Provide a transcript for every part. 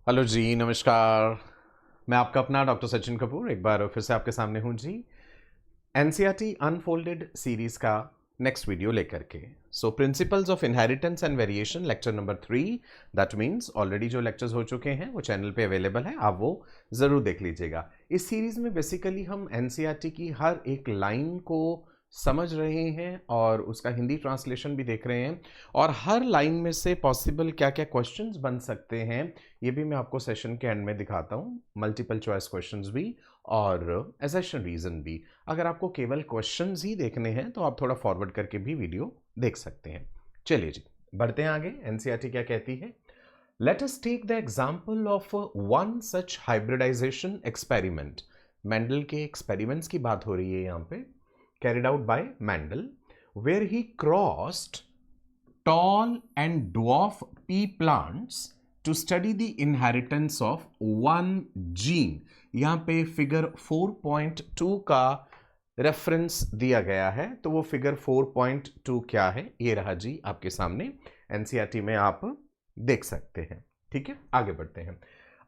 Hello जी, नमस्कार। मैं आपका अपना डॉक्टर सचिन कपूर एक बार फिर से आपके सामने हूँ जी। एनसीईआरटी अनफोल्डेड सीरीज का नेक्स्ट वीडियो लेकर के। So principles of inheritance and variation lecture number 3। That means already जो लेक्चर्स हो चुके हैं वो चैनल पे अवेलेबल है, आप वो ज़रूर देख लीजिएगा। इस सीरीज में बेसिकली हम एनसीईआरटी की हर एक लाइन को समझ रहे हैं और उसका हिंदी ट्रांसलेशन भी देख रहे हैं, और हर लाइन में से पॉसिबल क्या क्या क्वेश्चंस बन सकते हैं ये भी मैं आपको सेशन के एंड में दिखाता हूँ। मल्टीपल चॉइस क्वेश्चंस भी और एसेशन रीजन भी। अगर आपको केवल क्वेश्चंस ही देखने हैं तो आप थोड़ा फॉरवर्ड करके भी वीडियो देख सकते हैं। चलिए जी, बढ़ते हैं आगे। एनसीईआरटी क्या कहती है? Let us take the example of one such hybridisation experiment. Mendel के एक्सपेरिमेंट्स की बात हो रही है यहाँ पे, carried out by Mendel, where he crossed tall and dwarf pea plants to study the inheritance of one gene। यहां पे फिगर 4.2 का रेफरेंस दिया गया है, तो वो फिगर 4.2 क्या है ये रहा जी आपके सामने, एनसीईआरटी में आप देख सकते हैं। ठीक है, आगे बढ़ते हैं।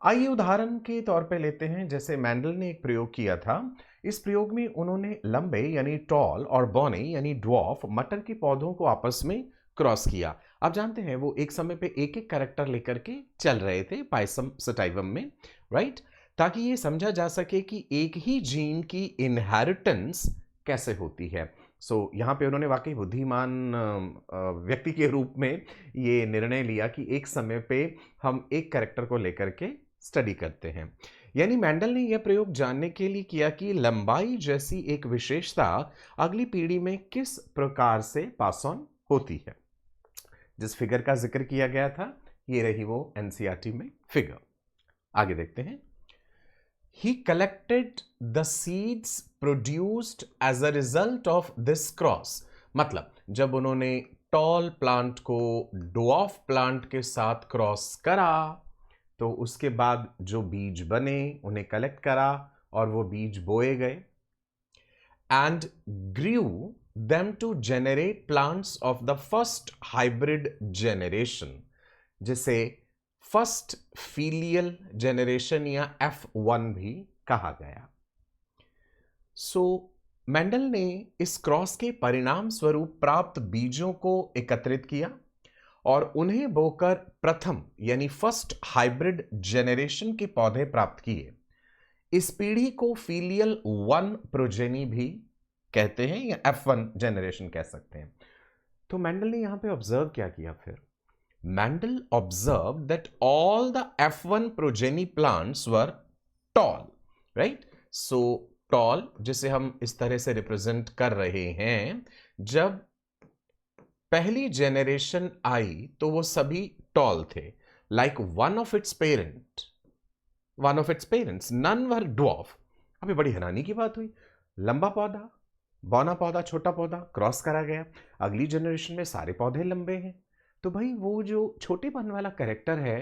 आइए उदाहरण के तौर पे लेते हैं, जैसे मैंडल ने एक प्रयोग किया था। इस प्रयोग में उन्होंने लंबे यानी टॉल और बौने यानी ड्वार्फ मटर के पौधों को आपस में क्रॉस किया। आप जानते हैं वो एक समय पे एक एक कैरेक्टर लेकर के चल रहे थे पाइसम सटाइवम में, राइट, ताकि ये समझा जा सके कि एक ही जीन की इनहेरिटेंस कैसे होती है। सो यहाँ पे उन्होंने वाकई बुद्धिमान व्यक्ति के रूप में ये निर्णय लिया कि एक समय पे हम एक कैरेक्टर को लेकर के स्टडी करते हैं। यानी मैंडल ने यह प्रयोग जानने के लिए किया कि लंबाई जैसी एक विशेषता अगली पीढ़ी में किस प्रकार से पास ऑन होती है। जिस फिगर का जिक्र किया गया था ये रही वो एनसीईआरटी में फिगर। आगे देखते हैं। He collected the seeds produced as a result of this cross। मतलब जब उन्होंने टॉल प्लांट को ड्वार्फ प्लांट के साथ क्रॉस करा तो उसके बाद जो बीज बने उन्हें कलेक्ट करा और वो बीज बोए गए, and grew them to generate plants of the first hybrid generation, जिसे फर्स्ट फीलियल जनरेशन या F1 भी कहा गया। सो मेंडल ने इस क्रॉस के परिणाम स्वरूप प्राप्त बीजों को एकत्रित किया और उन्हें बोकर प्रथम यानी फर्स्ट हाइब्रिड जेनरेशन के पौधे प्राप्त किए। इस पीढ़ी को फीलियल 1 प्रोजेनी भी कहते हैं या F1 जेनरेशन कह सकते हैं। तो मेंडल ने यहां पे ऑब्जर्व क्या किया फिर? Mendel observed that all the F1 progeny plants were tall, right? So tall जिसे हम इस तरह से रिप्रेजेंट कर रहे हैं, जब पहली जेनरेशन आई तो वो सभी टॉल थे, like one of its parents none were dwarf. अभी बड़ी हैरानी की बात हुई, लंबा पौधा, बौना पौधा, छोटा पौधा क्रॉस करा गया, अगली जनरेशन में सारे पौधे लंबे हैं। तो भाई वो जो छोटेपन वाला कैरेक्टर है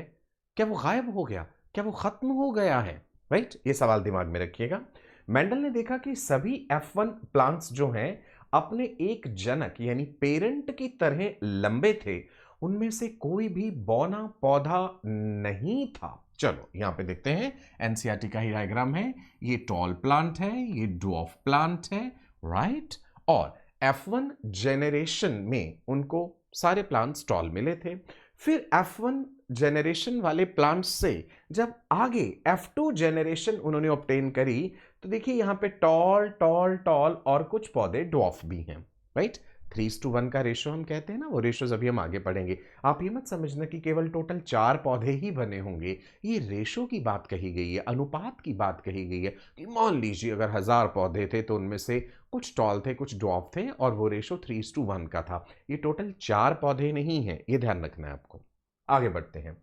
क्या वो गायब हो गया, क्या वो खत्म हो गया है? राइट, ये सवाल दिमाग में रखिएगा। मेंडल ने देखा कि सभी F1 प्लांट्स जो हैं अपने एक जनक यानी पेरेंट की तरह लंबे थे, उनमें से कोई भी बौना पौधा नहीं था। चलो यहां पे देखते हैं, एनसीईआरटी का ही डायग्राम है, ये टॉल प्लांट है, ये ड्वार्फ प्लांट है, राइट, और F1 जेनरेशन में उनको सारे प्लांट्स टॉल मिले थे। फिर F1 जेनरेशन वाले प्लांट्स से जब आगे F2 जेनरेशन उन्होंने ऑब्टेन करी तो देखिए यहां पे टॉल टॉल टॉल और कुछ पौधे ड्वार्फ भी हैं, राइट। 3:1 का रेशो हम कहते हैं ना, वो रेशोज अभी हम आगे पढ़ेंगे। आप ये मत समझना कि केवल टोटल 4 पौधे ही बने होंगे, ये रेशो की बात कही गई है, अनुपात की बात कही गई है कि मान लीजिए अगर 1000 पौधे थे तो उनमें से कुछ टॉल थे कुछ ड्वार्फ थे और वो रेशो 3:1 का था। ये टोटल 4 पौधे नहीं है, ये ध्यान रखना है आपको। आगे बढ़ते हैं।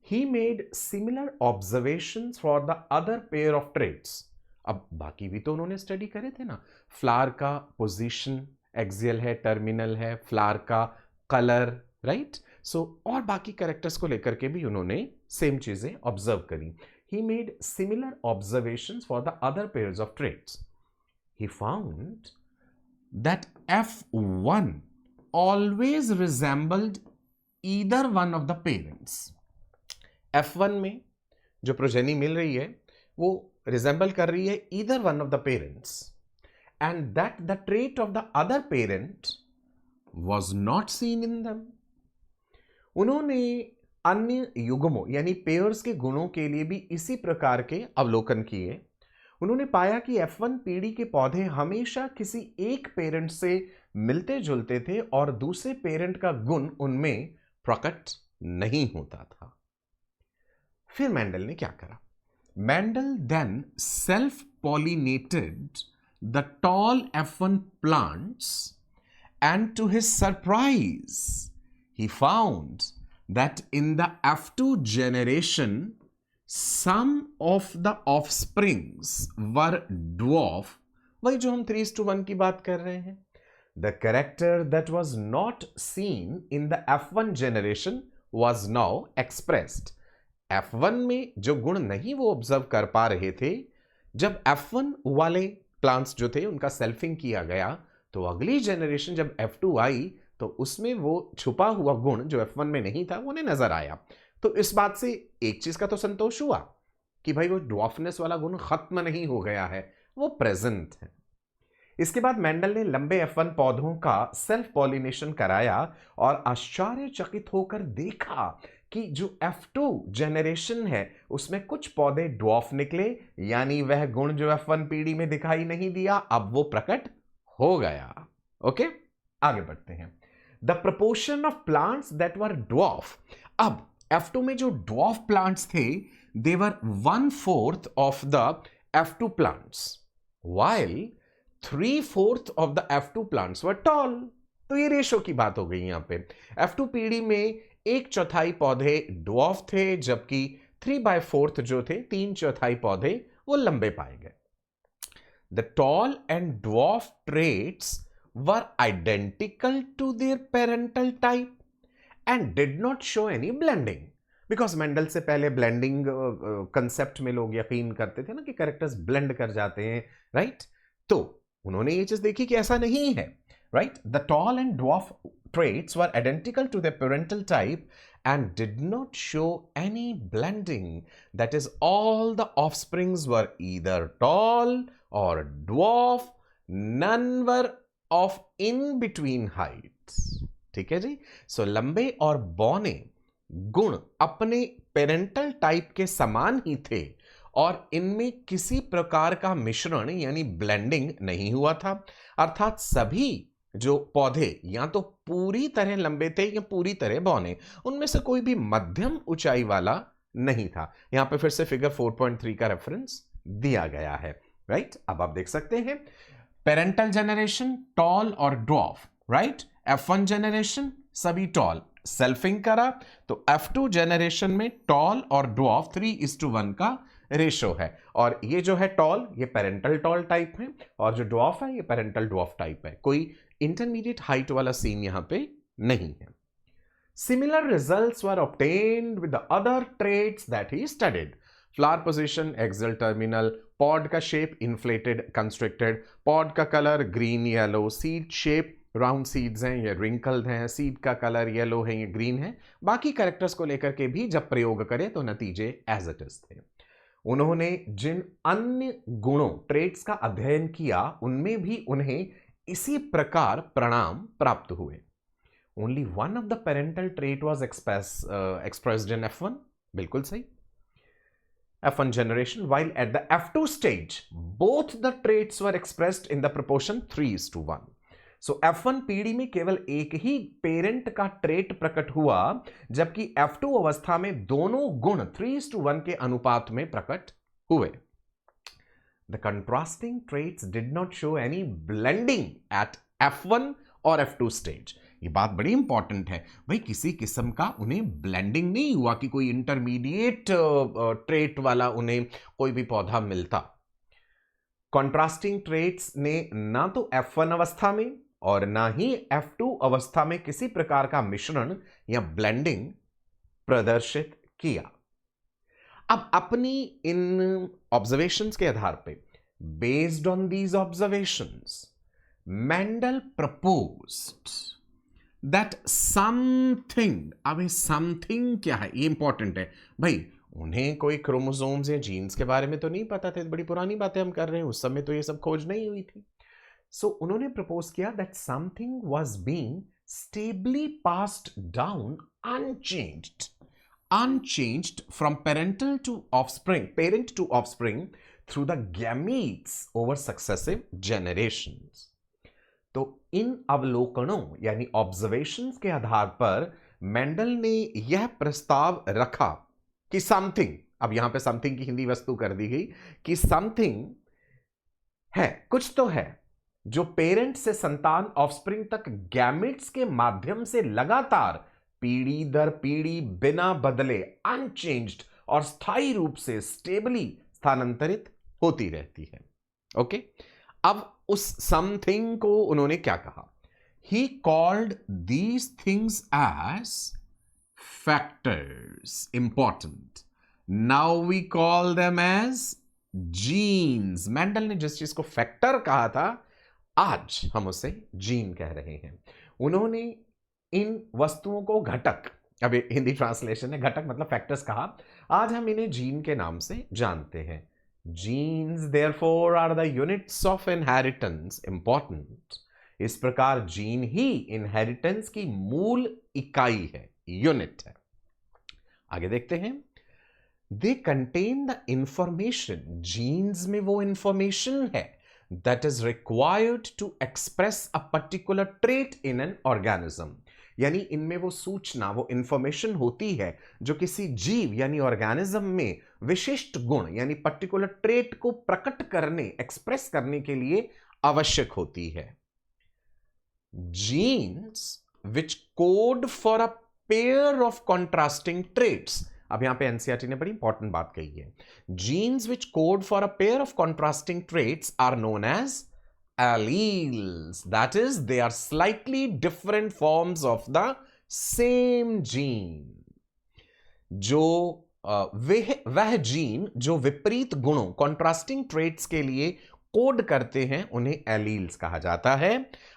He made similar observations for the other pair of traits। अब बाकी भी तो उन्होंने स्टडी करे थे ना, फ्लावर का पोजीशन एक्सियल है, टर्मिनल है, फ्लावर का कलर, राइट। सो और बाकी कैरेक्टर्स को लेकर के भी उन्होंने सेम चीजें ऑब्जर्व करी। He made similar observations for the other pairs of traits। He found that F1 always resembled either one of the parents। F1 में जो प्रोजेनी मिल रही है वो रिजेंबल कर रही है either one of the parents, and that the trait of the other parent was not seen in दम। उन्होंने अन्य युग्मों यानी पेयर्स के गुणों के लिए भी इसी प्रकार के अवलोकन किए। उन्होंने पाया कि F1 पीढ़ी के पौधे हमेशा किसी एक पेरेंट से मिलते जुलते थे और दूसरे पेरेंट का गुण उनमें प्रकट नहीं होता था। फिर मेंडल ने क्या करा? Mendel then self pollinated the tall F1 plants, and to his surprise he found that in the F2 generation some of the offsprings were dwarf। वही जो हम 3:1 की बात कर रहे हैं। The character that was not seen in the F1 generation was now expressed। F1 में जो गुण नहीं वो ऑब्जर्व कर पा रहे थे, जब F1 वाले प्लांट्स जो थे उनका सेल्फिंग किया गया तो अगली जनरेशन जब F2 आई तो उसमें वो छुपा हुआ गुण जो F1 में नहीं था वो उन्हें नजर आया। तो इस बात से एक चीज का तो संतोष हुआ कि भाई वो ड्वार्फनेस वाला गुण खत्म नहीं हो गया है, वो प्रेजेंट है। इसके बाद मेंडल ने लंबे F1 पौधों का सेल्फ पॉलिनेशन कराया और आश्चर्यचकित होकर देखा कि जो F2 जनरेशन है उसमें कुछ पौधे ड्वार्फ निकले, यानी वह गुण जो F1 पीढ़ी में दिखाई नहीं दिया अब वो प्रकट हो गया। ओके, आगे बढ़ते हैं। The proportion of plants that were dwarf. अब F2 में जो ड्वार्फ प्लांट्स थे दे वर 1/4 of the F2 plants, while 3/4 of the F2 plants were toll. तो ये रेशो की बात हो गई यहां पे। F2 पीढ़ी में 1/4 पौधे ड्वार्फ थे, जबकि 3/4 जो थे 3/4 पौधे वो लंबे पाए गए। The tall and dwarf traits were identical to their parental type and did not show any blending, because Mendel से पहले ब्लेंडिंग कंसेप्ट में लोग यकीन करते थे ना कि कैरेक्टर्स ब्लेंड कर जाते हैं, राइट? तो उन्होंने ये चीज देखी कि ऐसा नहीं है, right? The tall and dwarf traits were identical to their parental type and did not show any blending. That is, all the offsprings were either tall or dwarf, none were of in between heights। ठीक है जी। सो लंबे और बौने गुण अपने parental type के समान ही थे और इनमें किसी प्रकार का मिश्रण यानी ब्लेंडिंग नहीं हुआ था। अर्थात सभी जो पौधे या तो पूरी तरह लंबे थे या पूरी तरह बौने, उनमें से कोई भी मध्यम ऊंचाई वाला नहीं था। यहां पे फिर से फिगर 4.3 का रेफरेंस दिया गया है, राइट? अब आप देख सकते हैं पेरेंटल जनरेशन टॉल और ड्वार्फ, राइट? F1 जनरेशन सभी टॉल, सेल्फिंग करा तो F2 जनरेशन में टॉल और ड्वार्फ 3:1 का रेशो है। और ये जो है टॉल ये पेरेंटल टॉल टाइप है और जो ड्वार्फ है ये पेरेंटल ड्वार्फ टाइप है। कोई इंटरमीडिएट हाइट वाला सीन यहां पे नहीं है। Similar results were obtained with the other traits that he studied. Flower position, axial terminal, pod का शेप इन्फ्लेटेड कंस्ट्रिक्टेड, पॉड का colour green yellow, seed shape round seeds हैं ये रिंकल्ड हैं, सीड का कलर येलो है ये green है। बाकी कैरेक्टर्स को लेकर के भी जब प्रयोग करें तो नतीजे एज इट इज थे। उन्होंने जिन अन्य गुणों ट्रेट्स का अध्ययन किया उनमें भी उन्हें इसी प्रकार परिणाम प्राप्त हुए। Only one of the parental trait was expressed in F1, बिल्कुल सही, F1 generation, while at the F2 stage both the traits were expressed in the proportion 3:1। So F1 पीढ़ी में केवल एक ही पेरेंट का ट्रेट प्रकट हुआ, जबकि F2 अवस्था में दोनों गुण 3:1 के अनुपात में प्रकट हुए। The contrasting traits did not show any blending at F1 और F2 stage। ये बात बड़ी इंपॉर्टेंट है भाई, किसी किस्म का उन्हें ब्लेंडिंग नहीं हुआ कि कोई इंटरमीडिएट ट्रेट वाला उन्हें कोई भी पौधा मिलता। कॉन्ट्रास्टिंग ट्रेट्स ने ना तो F1 अवस्था में और ना ही F2 अवस्था में किसी प्रकार का मिश्रण या ब्लेंडिंग प्रदर्शित किया। अब अपनी इन ऑब्जर्वेशंस के आधार पे, based on these observations, Mendel proposed that something, अब समथिंग क्या है ये इंपॉर्टेंट है भाई, उन्हें कोई क्रोमोसोम्स या जीन्स के बारे में तो नहीं पता थे, बड़ी पुरानी बातें हम कर रहे हैं, उस समय तो ये सब खोज नहीं हुई थी। सो उन्होंने प्रपोज किया that something was being stably passed down unchanged from parental to offspring, parent to offspring through the gametes over successive generations. तो इन अवलोकनों यानी ऑब्जर्वेशंस के आधार पर मेंडल ने यह प्रस्ताव रखा कि समथिंग, अब यहां पे समथिंग की हिंदी वस्तु कर दी गई कि समथिंग है, कुछ तो है जो पेरेंट से संतान ऑफस्प्रिंग तक गैमेट्स के माध्यम से लगातार पीढ़ी दर पीढ़ी बिना बदले अनचेंज्ड और स्थायी रूप से स्टेबली स्थानांतरित होती रहती है। ओके, अब उस समथिंग को उन्होंने क्या कहा? He called these things as factors. Important. Now we call them as genes. Mendel ने जिस चीज को फैक्टर कहा था, आज हम उसे जीन कह रहे हैं। उन्होंने इन वस्तुओं को घटक, अब हिंदी ट्रांसलेशन है, घटक मतलब फैक्टर्स कहा, आज हम इन्हें जीन के नाम से जानते हैं। Genes therefore are the units of inheritance. Important. इस प्रकार जीन ही इनहेरिटेंस की मूल इकाई है, यूनिट है। आगे देखते हैं। They contain the information, genes में वो इंफॉर्मेशन है that is required to express a particular trait in an organism, यानी इनमें वो सूचना, वो इंफॉर्मेशन होती है जो किसी जीव यानी ऑर्गेनिज्म में विशिष्ट गुण यानी पर्टिकुलर ट्रेट को प्रकट करने, एक्सप्रेस करने के लिए आवश्यक होती है। Genes which code for a pair of contrasting traits, अब यहां पे एनसीईआरटी ने बड़ी इंपॉर्टेंट बात कही है। Genes which code for a pair of contrasting traits are known as alleles. That is, they are slightly different forms of the same gene. जो वह जीन जो विपरीत गुणों, कॉन्ट्रास्टिंग ट्रेट्स के लिए कोड करते हैं, उन्हें एलील्स कहा जाता है।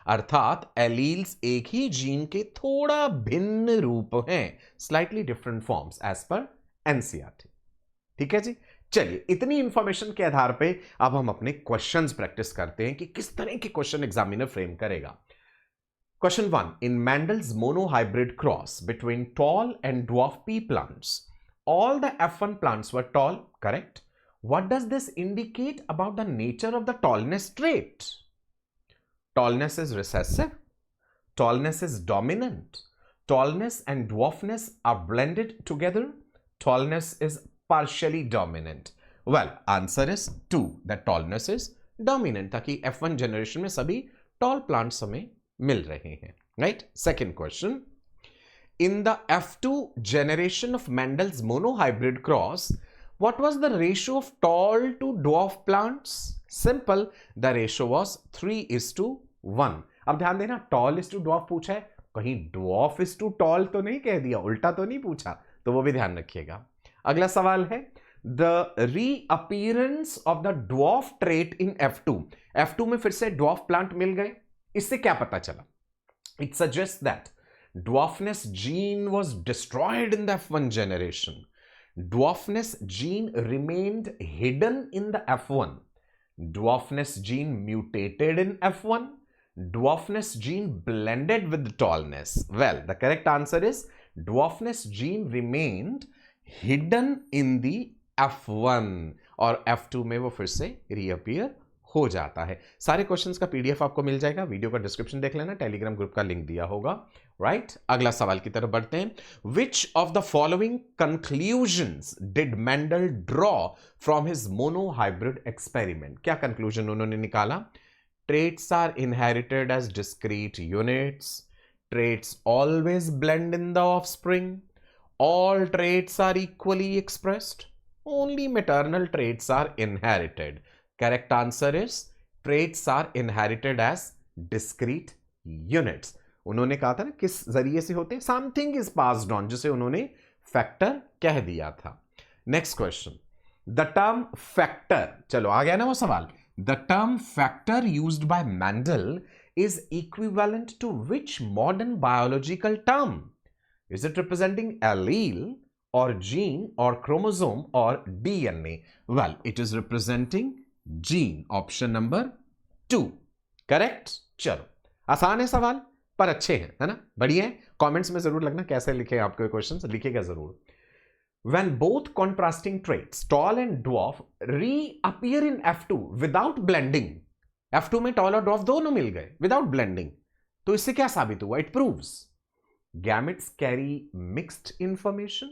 अर्थात एलील्स एक ही जीन के थोड़ा भिन्न रूप हैं, slightly different forms as per NCERT. ठीक है जी, चलिए इतनी इंफॉर्मेशन के आधार पे अब हम अपने क्वेश्चंस प्रैक्टिस करते हैं कि किस तरह के क्वेश्चन एग्जामिनर फ्रेम करेगा। Question 1, in Mendel's monohybrid cross between tall and dwarf P plants, all the F1 plants were tall, correct? What does this indicate about the nature of the tallness trait? Tallness is recessive. Tallness is dominant. Tallness and dwarfness are blended together. Tallness is partially dominant. Well, answer is 2, that tallness is dominant, ताकि F1 generation में सभी tall plants हमें मिल रहे हैं, right? Second question. In the F2 generation of Mendel's monohybrid cross, what was the ratio of tall to dwarf plants? Simple, the ratio was 3:1. अब ध्यान देना, tall is to dwarf पूछा है, कहीं dwarf is to tall तो नहीं कह दिया, उल्टा तो नहीं पूछा, तो वो भी ध्यान रखिएगा। अगला सवाल है, the reappearance of the dwarf trait in F2. F2 में फिर से dwarf plant मिल गए, इससे क्या पता चला? It suggests that dwarfness gene was destroyed in the F1 generation. Dwarfness gene remained hidden in the F1. Dwarfness gene mutated in F1. Dwarfness gene blended with the tallness. Well, the correct answer is dwarfness gene remained hidden in the F1 और F2 में वो फिर से reappear हो जाता है। सारे questions का पीडीएफ आपको मिल जाएगा, वीडियो का डिस्क्रिप्शन देख लेना, टेलीग्राम ग्रुप का लिंक दिया होगा, राइट? अगला सवाल की तरफ बढ़ते हैं। Which of the following conclusions did Mendel draw from his monohybrid experiment? क्या कंक्लूजन उन्होंने निकाला? Traits are inherited as discrete units, traits always blend in the offspring, all traits are equally expressed, only maternal traits are inherited. Correct answer is traits are inherited as discrete units. उन्होंने कहा था ना किस जरिए से होते हैं, something is passed on, जिसे उन्होंने फैक्टर कह दिया था। Next question, the term factor, चलो आ गया ना वो सवाल, the term factor used by Mendel is equivalent to which modern biological term? Is it representing allele or gene or chromosome or DNA? Well, it is representing gene. Option number 2. Correct? चलो, आसान है सवाल पर अच्छे हैं, है ना, बढ़िया है. कमेंट्स में जरूर लगना कैसे लिखे आपके क्वेश्चंस, लिखेगा जरूर. When both contrasting traits, tall and dwarf, reappear in F2 without blending, F2 में tall और dwarf दोनों मिल गए without blending, तो इससे क्या साबित हुआ? It proves gametes carry mixed information.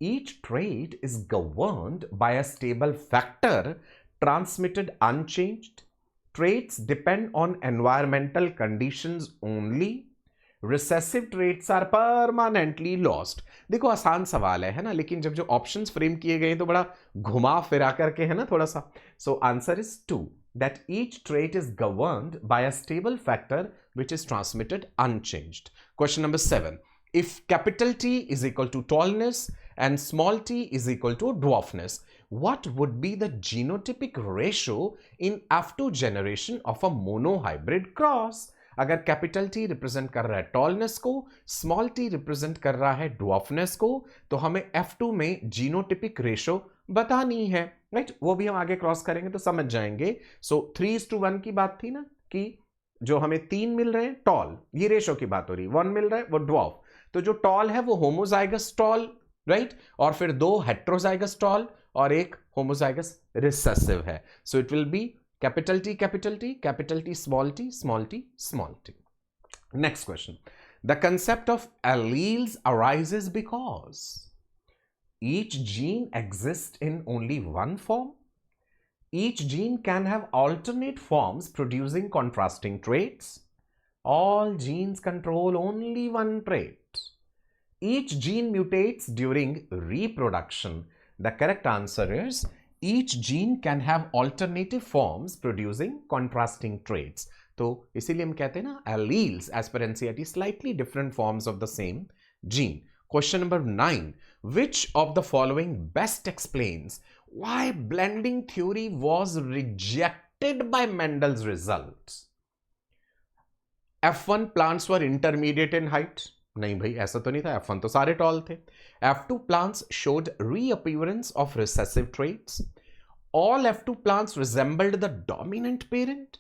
Each trait is governed by a stable factor transmitted unchanged. Traits depend on environmental conditions only. Recessive traits are permanently lost. देखो आसान सवाल है ना, लेकिन जब जो ऑप्शंस फ्रेम किए गए तो बड़ा घुमा फिरा करके है ना थोड़ा सा. So answer is 2, that each trait is governed by a stable factor which is transmitted unchanged. Question number 7. If capital T is equal to tallness and small t is equal to dwarfness, what would be the genotypic ratio in F2 generation of a monohybrid cross? अगर capital T represent कर रहा है tallness को, small T represent कर रहा है dwarfness को, तो हमें F2 में जीनोटिपिक रेशो बतानी है, राइट? वो भी हम आगे क्रॉस करेंगे तो समझ जाएंगे. सो 3:1 की बात थी ना, कि जो हमें 3 मिल रहे हैं टॉल, ये रेशो की बात हो रही. 1 मिल रहा है वो ड्वार्फ, तो जो टॉल है वो होमोजाइगस टॉल, राइट? और फिर 2 हेट्रोजाइगस टॉल और एक होमोजाइगस रिसेसिव है. So it will be capital T, capital T, capital T, small t, small t, small t. Next question. The concept of alleles arises because each gene exists in only one form. Each gene can have alternate forms producing contrasting traits. All genes control only one trait. Each gene mutates during reproduction. The correct answer is each gene can have alternative forms producing contrasting traits. तो इसीलिए हम कहते हैं ना alleles as per NCERT, slightly different forms of the same gene. Question number 9. Which of the following best explains why blending theory was rejected by Mendel's results? F1 plants were intermediate in height. नहीं भाई, ऐसा तो नहीं था. F1 तो सारे toll थे. F2 plants showed reappearance of recessive traits. All F2 plants resembled the dominant parent.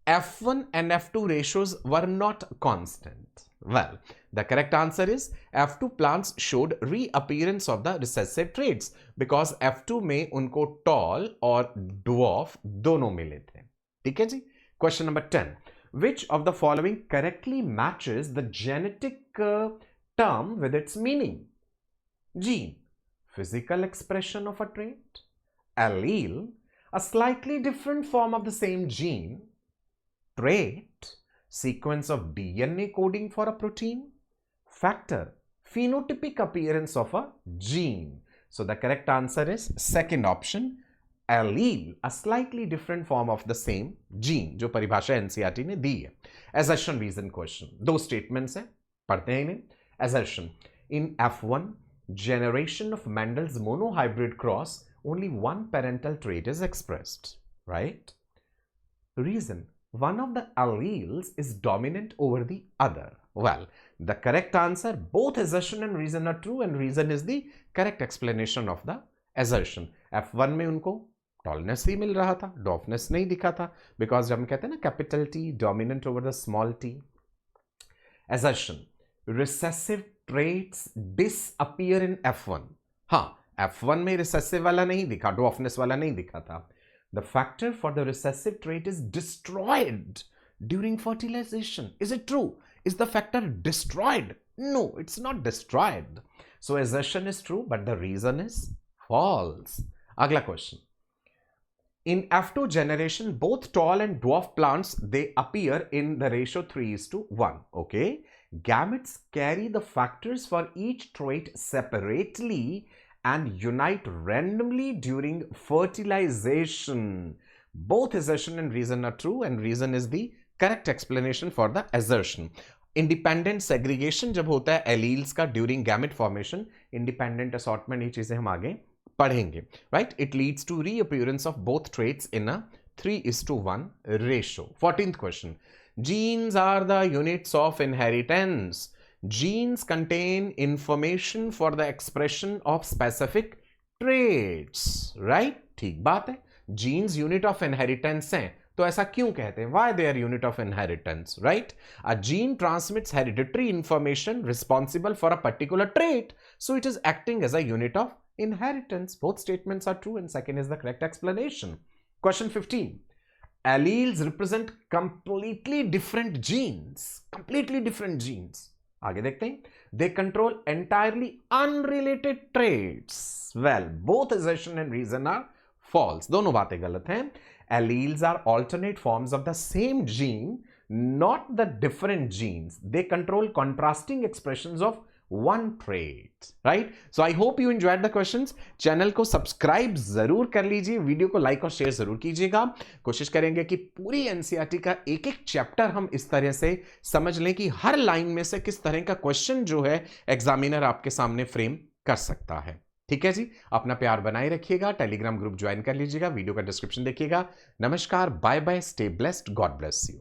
F1 and F2 ratios were not constant. Well, the correct answer is F2 plants showed reappearance of the recessive traits because F2 में उनको tall और dwarf दोनों मिले थे. ठीक है जी. Question number 10. Which of the following correctly matches the genetic term with its meaning? Gene, physical expression of a trait. Allele, a slightly different form of the same gene. Trait, sequence of DNA coding for a protein. Factor, phenotypic appearance of a gene. So the correct answer is second option, allele, a slightly different form of the same gene, जो परिभाषा NCERT ने दी है. Assertion reason question, दो statements हैं, पढ़ते हैं इन्हें. Assertion, in F1 generation of Mendel's monohybrid cross, only one parental trait is expressed, right? Reason, one of the alleles is dominant over the other. Well, the correct answer, both assertion and reason are true, and reason is the correct explanation of the assertion. F1 में उनको tallness ही मिल रहा था, डॉफनेस नहीं दिखा था, because जब हम कहते हैं ना capital T dominant over the small T. Assertion, recessive traits disappear in F1. हाँ, F1 में recessive वाला नहीं दिखा, dwarfness वाला नहीं दिखा था. The factor for the recessive trait is destroyed during fertilization. Is it true? Is the factor destroyed? No, it's not destroyed. So assertion is true, but the reason is false. अगला question. In F2 generation, both tall and dwarf plants, they appear in the ratio 3:1. Okay. Gametes carry the factors for each trait separately and unite randomly during fertilization. Both assertion and reason are true, and reason is the correct explanation for the assertion. Independent segregation जब होता है alleles का during gamete formation, independent assortment, ये चीजें हम आगे पढ़ेंगे, right? It leads to reappearance of both traits in a 3:1 ratio. 14th question. Genes are the units of inheritance. genes contain information for the expression of specific traits, right? ठीक बात है, genes unit of inheritance हैं, तो ऐसा क्यों कहते हैं? Why they are unit of inheritance, right? A gene transmits hereditary information responsible for a particular trait, so it is acting as a unit of inheritance. Both statements are true and second is the correct explanation. Question 15. Alleles represent completely different genes. Completely different genes. आगे देखते हैं. They control entirely unrelated traits. Well, both assertion and reason are false. दोनों बातें गलत हैं. Alleles are alternate forms of the same gene, not the different genes. They control contrasting expressions of one trait, right? So I hope you enjoyed the questions. Channel को subscribe जरूर कर लीजिए, video को like और share जरूर कीजिएगा. कोशिश करेंगे कि पूरी एनसीईआरटी का एक एक चैप्टर हम इस तरह से समझ लें कि हर लाइन में से किस तरह का क्वेश्चन जो है एग्जामिनर आपके सामने फ्रेम कर सकता है. ठीक है जी, अपना प्यार बनाए रखिएगा, टेलीग्राम ग्रुप ज्वाइन कर लीजिएगा, वीडियो का डिस्क्रिप्शन देखिएगा. नमस्कार, bye bye, stay blessed, God bless you.